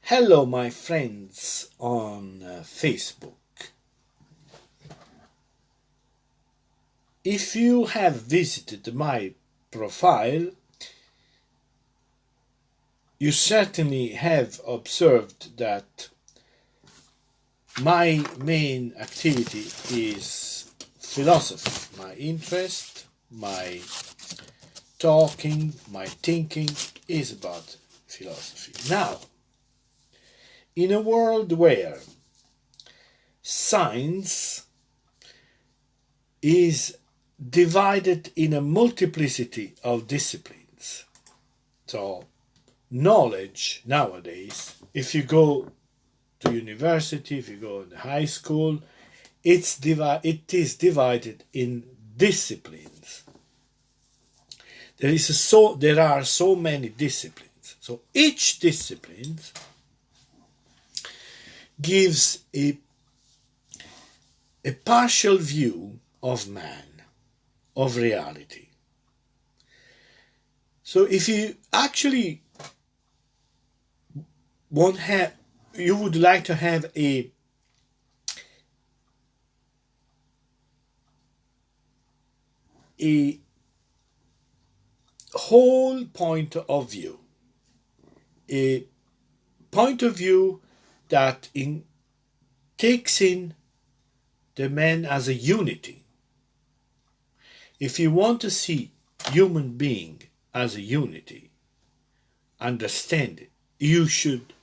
Hello, my friends on Facebook. If you have visited my profile, you certainly have observed that my main activity is philosophy. My interest, my talking, my thinking is about philosophy. Now, in a world where science is divided in a multiplicity of disciplines, so knowledge nowadays, if you go to university, if you go to high school, it is divided in disciplines. There are so many disciplines. So each discipline gives a partial view of man, of reality. So if you actually you would like to have a whole point of view, a point of view that takes in the man as a unity. If you want to see human being as a unity, understand it, you should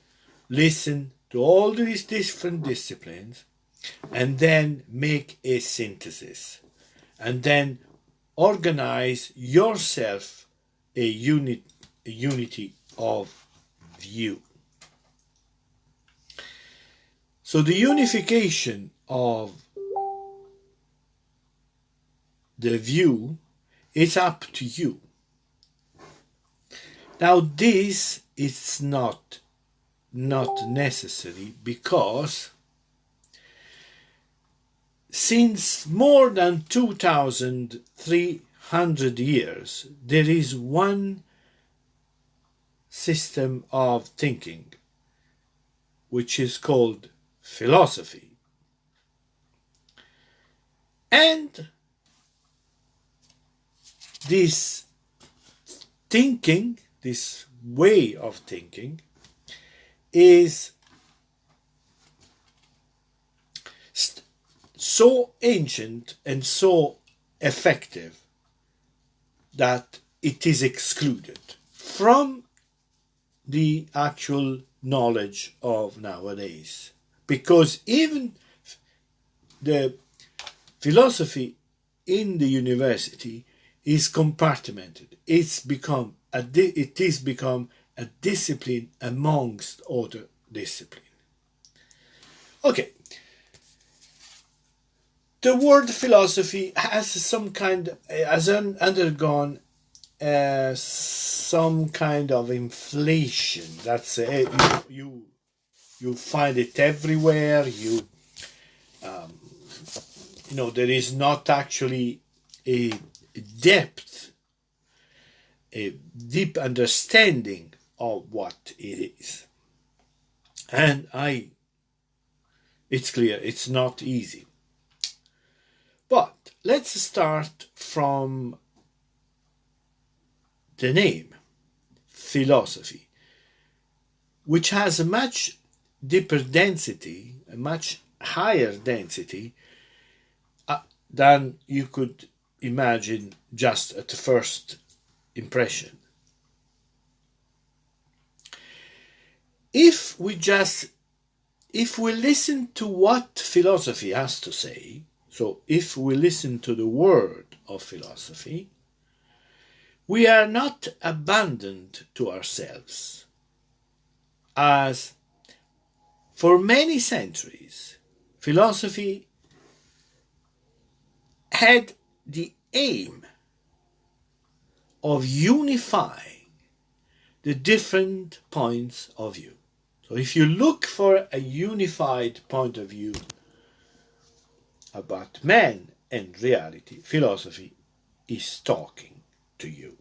listen to all these different disciplines and then make a synthesis and then organize yourself a unity of view. So the unification of the view is up to you. Now this is not necessary, because since more than 2,300 years there is one system of thinking which is called philosophy. And this thinking, this way of thinking, is so ancient and so effective that it is excluded from the actual knowledge of nowadays, because even the philosophy in the university is compartmented. It is become a discipline amongst other disciplines. Okay. The word philosophy has undergone some kind of inflation. That's you find it everywhere. There is not actually a deep understanding of what it is, and it's clear it's not easy. But let's start from the name, philosophy, which has a much deeper density, a much higher density than you could imagine just at the first impression. If we listen to what philosophy has to say, so if we listen to the word of philosophy, we are not abandoned to ourselves, as for many centuries philosophy had the aim of unifying the different points of view. So if you look for a unified point of view about man and reality, philosophy is talking to you.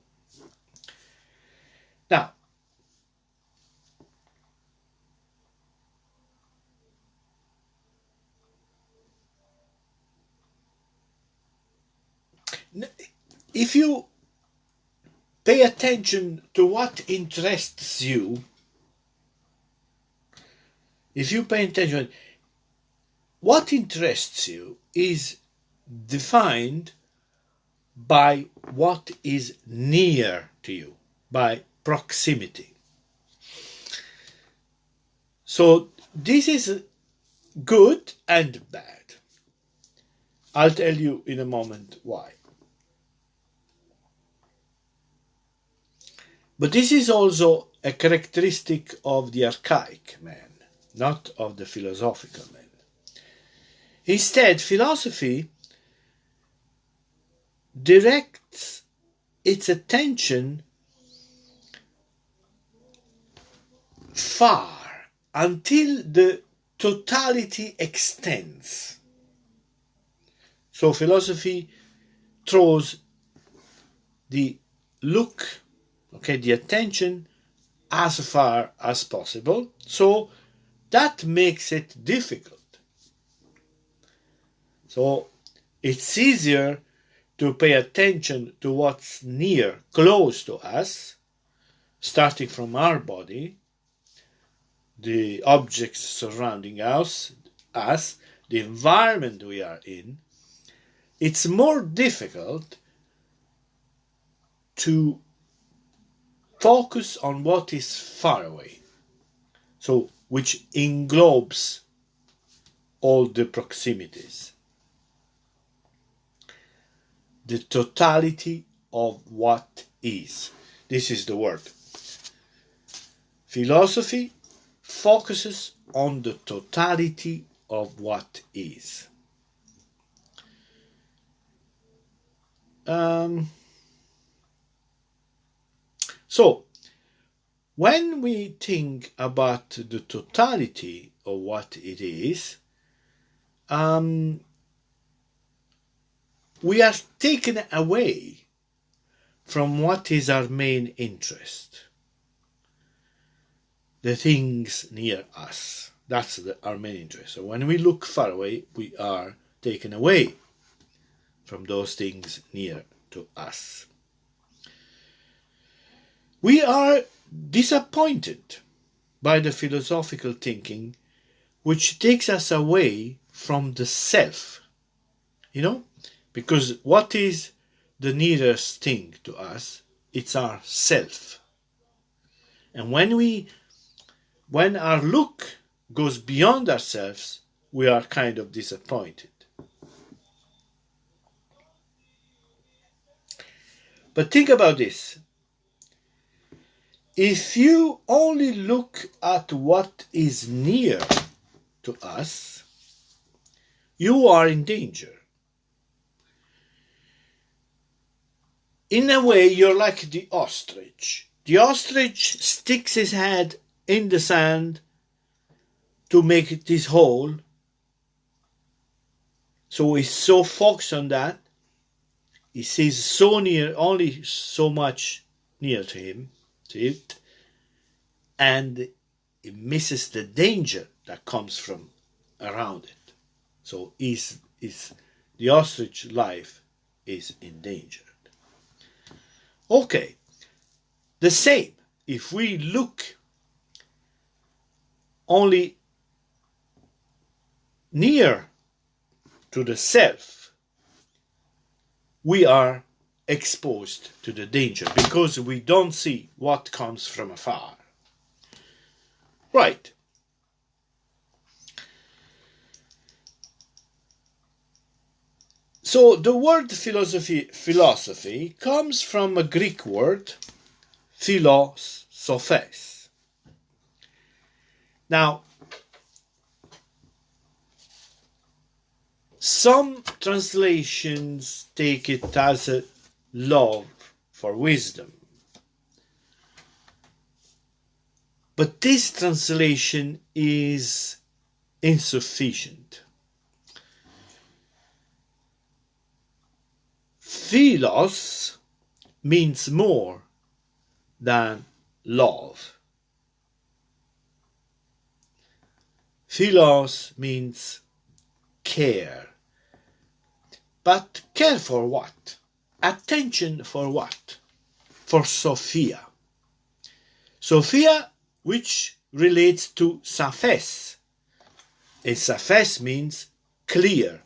Now, if you pay attention to what interests you, if you pay attention, what interests you is defined by what is near to you, by proximity. So this is good and bad. I'll tell you in a moment why. But this is also a characteristic of the archaic man, not of the philosophical man. Instead, philosophy directs its attention far until the totality extends. So philosophy throws the the attention as far as possible. So that makes it difficult. So it's easier to pay attention to what's near, close to us, starting from our body, the objects surrounding us, the environment we are in. It's more difficult to focus on what is far away, so which englobes all the proximities. The totality of what is. This is the word. Philosophy focuses on the totality of what is. So, when we think about the totality of what it is, we are taken away from what is our main interest. The things near us. That's our main interest. So when we look far away, we are taken away from those things near to us. We are disappointed by the philosophical thinking which takes us away from the self. Because what is the nearest thing to us? It's our self. And when our look goes beyond ourselves, we are kind of disappointed. But think about this. If you only look at what is near to us, you are in danger. In a way, you're like the ostrich. The ostrich sticks his head in the sand to make it his hole. So he's so focused on that. He sees so near, only so much near to him, to it, and he misses the danger that comes from around it. So the ostrich life is endangered. Okay, the same. If we look only near to the self, we are exposed to the danger because we don't see what comes from afar. Right. So the word philosophy comes from a Greek word, philosophes. Now, some translations take it as a love for wisdom. But this translation is insufficient. Philos means more than love. Philos means care. But care for what? attention for what? For Sophia. Sophia, which relates to Saphes. And Saphes means clear,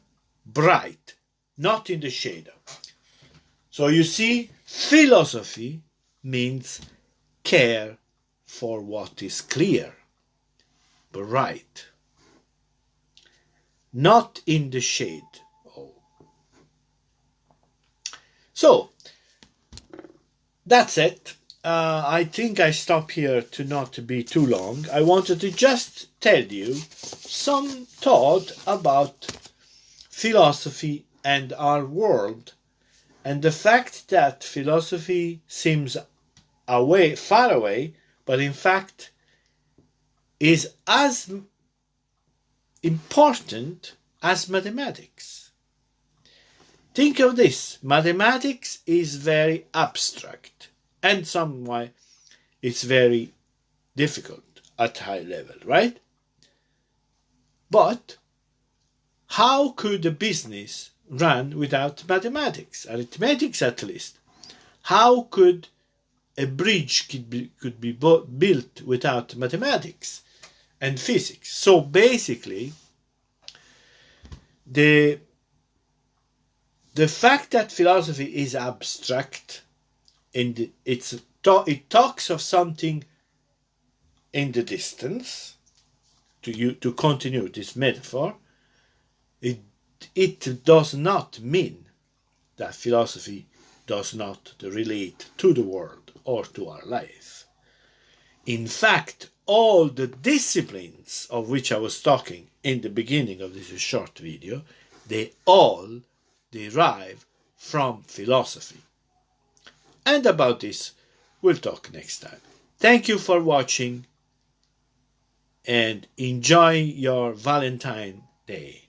bright, not in the shadow. So you see, philosophy means care for what is clear, bright, not in the shade. So, that's it. I think I stop here to not be too long. I wanted to just tell you some thought about philosophy and our world, and the fact that philosophy seems far away, but in fact is as important as mathematics. Think of this. Mathematics is very abstract, and somewhat it's very difficult at high level, right? But how could a business run without mathematics, arithmetics at least? How could a bridge could be built without mathematics and physics? So basically, the fact that philosophy is abstract, and it talks of something in the distance, to continue this metaphor, it does not mean that philosophy does not relate to the world or to our life. In fact, all the disciplines of which I was talking in the beginning of this short video, they all derive from philosophy. And about this, we'll talk next time. Thank you for watching, and enjoy your Valentine Day.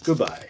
Goodbye.